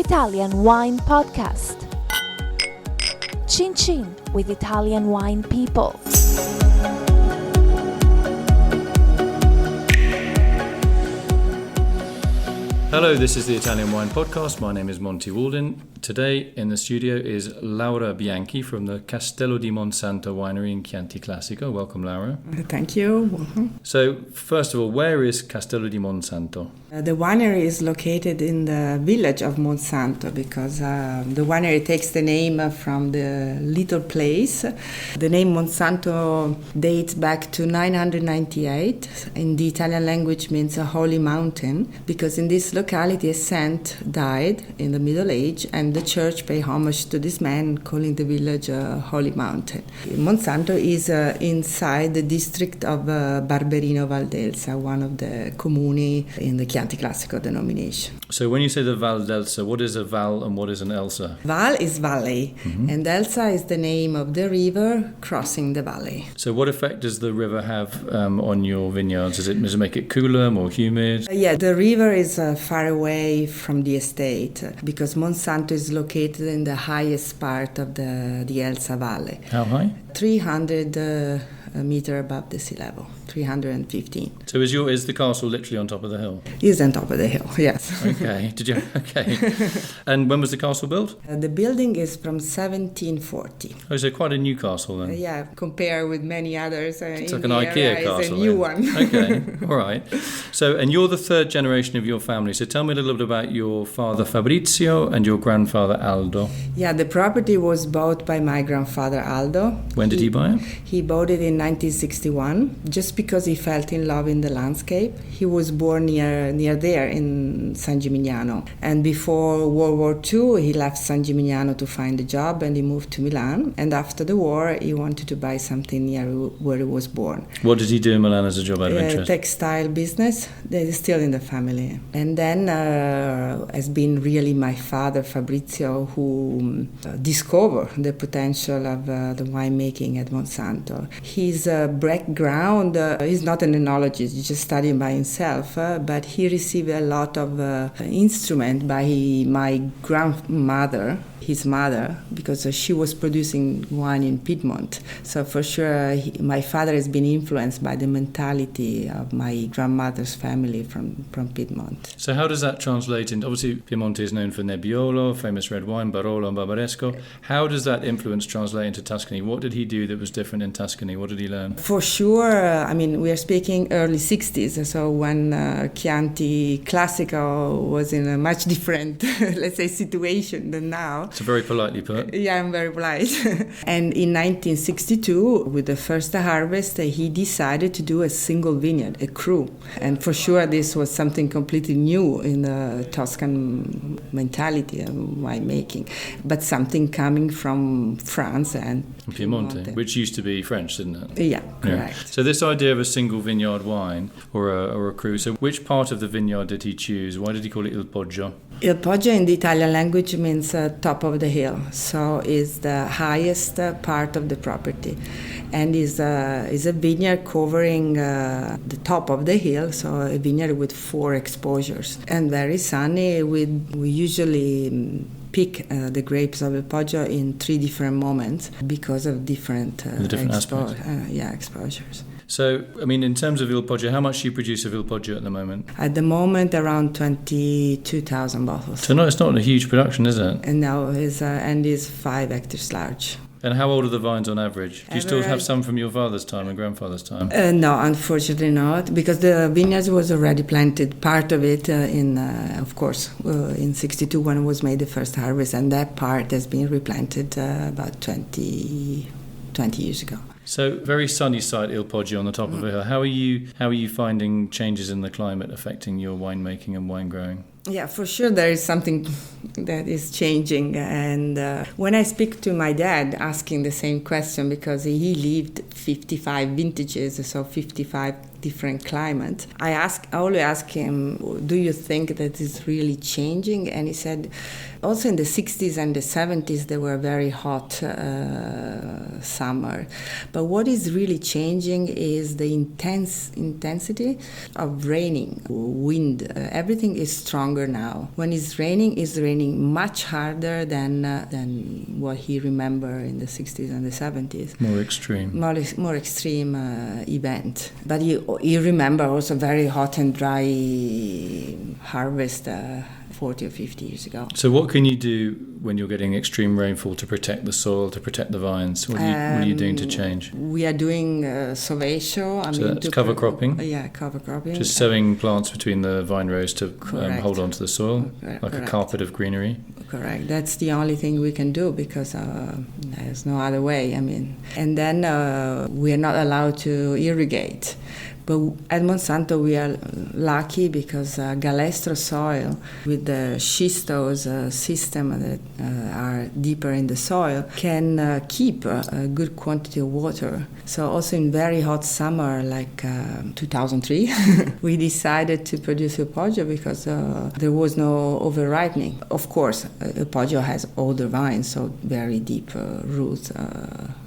Italian Wine Podcast. Chin Chin with Italian wine people. Hello, this is the Italian Wine Podcast. My name is Monty Waldin. Today in the studio is Laura Bianchi from the Castello di Monsanto winery in Chianti Classico. Welcome, Laura. Thank you. Welcome. So, first of all, where is Castello di Monsanto? The winery is located in the village of Monsanto because the winery takes the name from the little place. The name Monsanto dates back to 998. In the Italian language means a holy mountain because in this locality a saint died in the Middle Age and the church paid homage to this man, calling the village a holy mountain. Monsanto is inside the district of Barberino Val, one of the comuni in the Chianti Classico denomination. So when you say the Val d'Elsa, what is a Val and what is an Elsa? Val is valley, and Elsa is the name of the river crossing the valley. So what effect does the river have on your vineyards? Does it make it cooler, more humid? Yeah, the river is far away from the estate because Monsanto is located in the highest part of the Elsa Valley. How high? 300 meter above the sea level, 315. So is the castle literally on top of the hill? It's on top of the hill, yes. Okay. Okay. And when was the castle built? The building is from 1740. Oh, so quite a new castle then. Yeah, compared with many others. It's like an IKEA castle. It's a new one. Okay, all right. So, and you're the third generation of your family. So tell me a little bit about your father Fabrizio and your grandfather Aldo. Yeah, the property was bought by my grandfather Aldo. When did he buy it? He bought it in 1961, just because he felt in love in the landscape. He was born near there in San Gimignano. And before World War II, he left San Gimignano to find a job and he moved to Milan. And after the war, he wanted to buy something near where he was born. What did he do in Milan as a job out of interest? Textile business. They're still in the family. And then has been really my father, Fabrizio, who discovered the potential of the winemaking at Monsanto. His background is not an enologist, he's just studying by himself, but he received a lot of instrument by my grandmother, his mother, because she was producing wine in Piedmont. So for sure, my father has been influenced by the mentality of my grandmother's family from Piedmont. So how does that translate into, obviously Piemonte is known for Nebbiolo, famous red wine, Barolo and Barbaresco. How does that influence translate into Tuscany? What did he do that was different in Tuscany? What did he learn? For sure, we are speaking early 60s, so when Chianti Classico was in a much different, let's say, situation than now. So very politely put. Yeah, I'm very polite. And in 1962, with the first harvest, he decided to do a single vineyard, a cru. And for sure, this was something completely new in the Tuscan mentality of winemaking, but something coming from France and Piemonte, which used to be French, didn't it? Yeah, correct. Yeah. So this idea of a single vineyard wine or a cru, so which part of the vineyard did he choose? Why did he call it Il Poggio? Il Poggio in the Italian language means top of the hill, so it's the highest part of the property, and is a vineyard covering the top of the hill, so a vineyard with 4 exposures, and very sunny. We usually pick the grapes of Il Poggio in 3 different moments because of different exposures. So, in terms of Il Poggio, how much do you produce of Il Poggio at the moment? At the moment, around 22,000 bottles. So no, it's not a huge production, is it? And no, it's 5 hectares large. And how old are the vines on average? Do you still have some from your father's time and grandfather's time? No, unfortunately not, because the vineyards was already planted, part of it in 62 when it was made the first harvest, and that part has been replanted about 20 years ago. So very sunny site, Il Poggio on the top of a hill. How are you finding changes in the climate affecting your winemaking and wine growing? Yeah, for sure there is something that is changing. And when I speak to my dad asking the same question, because he lived 55 vintages, so 55 different climate. I always ask him, do you think that it's really changing? And he said, also in the 60s and the 70s, there were very hot summer. But what is really changing is the intensity of raining, wind. Everything is stronger now. When it's raining much harder than what he remembered in the 60s and the 70s. More extreme. More extreme event. But you remember also very hot and dry harvest 40 or 50 years ago. So what can you do when you're getting extreme rainfall to protect the soil, to protect the vines? What are you doing to change? We are doing sowation. That's cover cropping? Yeah, cover cropping. Just sowing plants between the vine rows to hold on to the soil, like a carpet of greenery? Correct. That's the only thing we can do because there's no other way. And then we are not allowed to irrigate. But at Monsanto we are lucky because galestro soil with the schistose system that are deeper in the soil can keep a good quantity of water. So also in very hot summer like 2003 we decided to produce Il Poggio because there was no over-ripening. Of course, Il Poggio has older vines, so very deep roots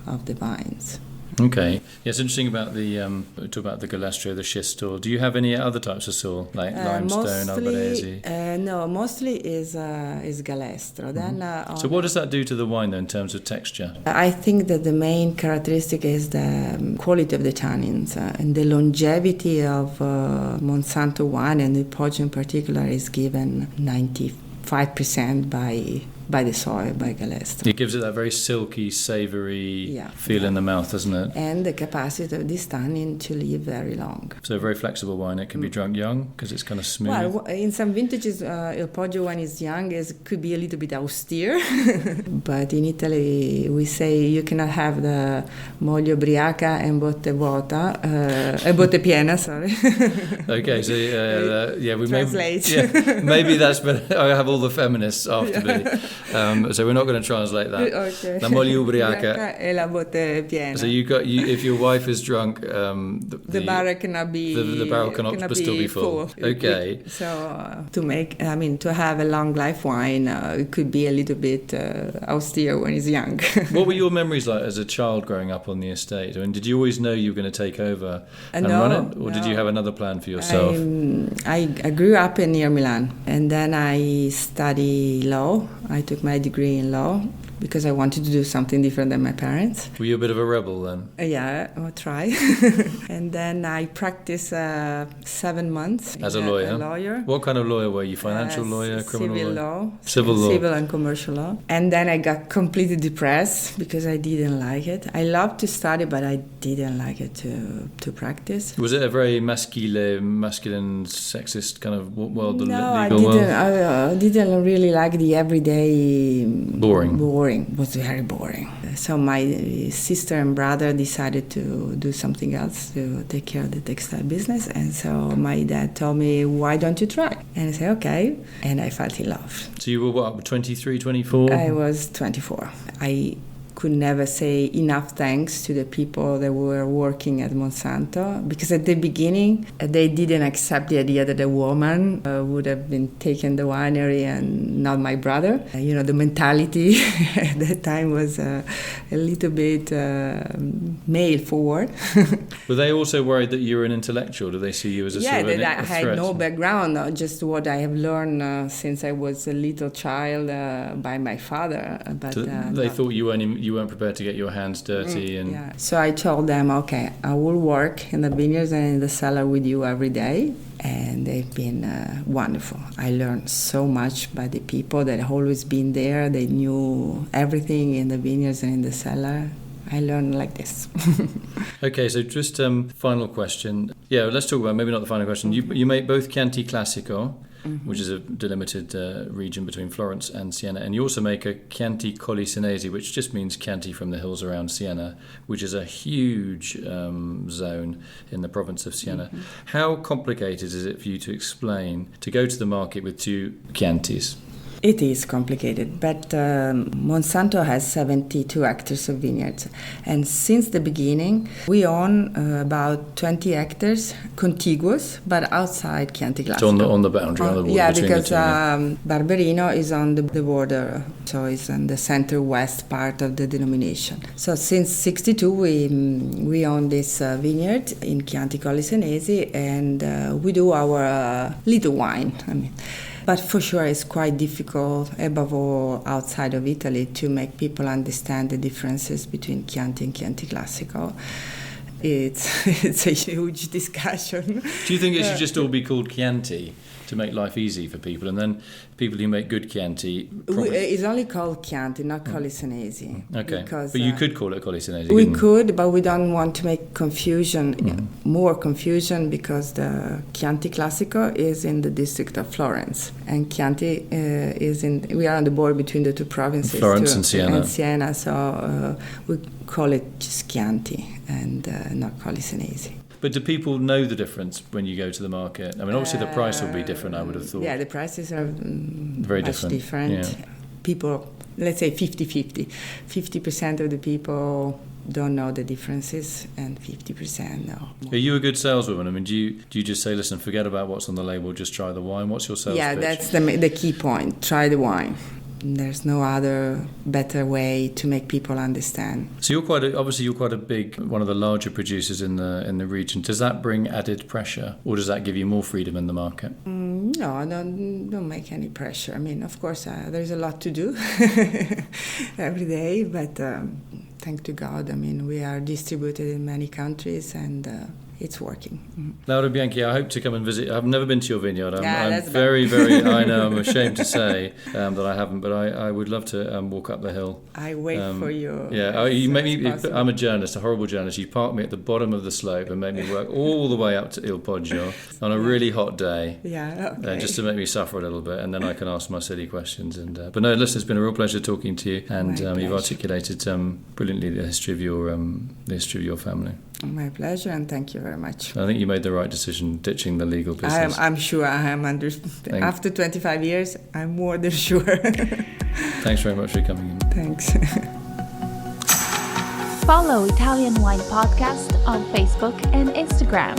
of the vines. Okay. Yeah, it's interesting about talk about the galestro, the schistol. Do you have any other types of soil, like limestone, albarese? No, mostly is galestro. Mm-hmm. Then, so what does that do to the wine, though, in terms of texture? I think that the main characteristic is the quality of the tannins and the longevity of Monsanto wine, and the Poggio in particular is given 95% by the soil, by galestro. It gives it that very silky, savoury feel in the mouth, doesn't it? And the capacity of this tannin to live very long. So a very flexible wine. It can be drunk young because it's kind of smooth. Well, in some vintages, Il Poggio when it's young could be a little bit austere. But in Italy, we say you cannot have the moglie, ubriaca and botte piena, sorry. Okay, so we translate. maybe that's better. I have all the feminists after me. So we're not going to translate that. Okay. La moglie ubriaca e la botte piena. So if your wife is drunk, the barrel cannot be the barrel cannot still be full. Okay. So to have a long life wine, it could be a little bit austere when it's young. What were your memories like as a child growing up on the estate? I mean, did you always know you were going to take over and run it, or did you have another plan for yourself? I grew up near Milan, and then I studied law. I took my degree in law because I wanted to do something different than my parents. Were you a bit of a rebel then? Yeah, I'll try. And then I practiced 7 months as a lawyer. What kind of lawyer were you? Financial lawyer, criminal civil lawyer? law. Civil law. Civil and commercial law. And then I got completely depressed because I didn't like it. I loved to study, but I didn't like it to practice. Was it a very masculine, sexist kind of world? No, legal world? I didn't really like the everyday boring. It was very boring. So my sister and brother decided to do something else to take care of the textile business. And so my dad told me, why don't you try? And I said, okay. And I fell in love. So you were what, 23, 24? I was 24. I could never say enough thanks to the people that were working at Monsanto, because at the beginning they didn't accept the idea that a woman would have been taking the winery and not my brother. The mentality at that time was a little bit male forward. Were they also worried that you were an intellectual? Do they see you as a sort of a threat? I had no background, just what I have learned since I was a little child by my father. But so they thought you weren't prepared to get your hands dirty. So I told them, okay, I will work in the vineyards and in the cellar with you every day. And they've been wonderful. I learned so much by the people that have always been there. They knew everything in the vineyards and in the cellar. I learned like this. Okay, so just final question. Yeah, let's talk about, maybe not the final question. You make both Chianti Classico, which is a delimited region between Florence and Siena, and you also make a Chianti Colli Senesi, which just means Chianti from the hills around Siena, which is a huge zone in the province of Siena. How complicated is it for you to explain, to go to the market with two Chiantis? It is complicated, but Monsanto has 72 hectares of vineyards. And since the beginning, we own about 20 hectares contiguous, but outside Chianti Classico. So on the boundary, on the border yeah, between because the two. Barberino is on the border, so it's on the center-west part of the denomination. So since 62, we own this vineyard in Chianti Colli Senesi, and we do our little wine. But for sure, it's quite difficult, above all outside of Italy, to make people understand the differences between Chianti and Chianti Classico. It's a huge discussion. Do you think it should just all be called Chianti to make life easy for people, and then people who make good Chianti? It's only called Chianti, not Colli Senesi. Okay, because, but you could call it Colli Senesi. We could, but we don't want to make confusion, more confusion, because the Chianti Classico is in the district of Florence, and Chianti we are on the border between the two provinces, Florence and Siena. So we call it just Chianti and not Colli Senesi. But do people know the difference when you go to the market? I mean, obviously the price will be different, I would have thought. Yeah, the prices are very much different. Yeah. People, let's say 50-50. 50% of the people don't know the differences, and 50% know. Are you a good saleswoman? I mean, do you just say, listen, forget about what's on the label, just try the wine? What's your sales pitch? That's the key point. Try the wine. There's no other better way to make people understand. So you're quite a big, one of the larger producers in the region. Does that bring added pressure, or does that give you more freedom in the market? No, don't make any pressure. I mean, of course, there's a lot to do every day, but thank to God, I mean, we are distributed in many countries, and it's working. Laura Bianchi, I hope to come and visit. I've never been to your vineyard. I'm very, I know, I'm ashamed to say that I haven't, but I would love to walk up the hill. I wait for you. Yeah, you make me. I'm a journalist, a horrible journalist. You park me at the bottom of the slope and make me work all the way up to Il Poggio on a really hot day. Yeah, okay. Just to make me suffer a little bit, and then I can ask my silly questions. But no, listen, it's been a real pleasure talking to you, and you've articulated brilliantly the history of your family. My pleasure, and thank you very much. I think you made the right decision ditching the legal business. I'm sure I am. After 25 years, I'm more than sure. Thanks very much for coming in. Thanks. Follow Italian Wine Podcast on Facebook and Instagram.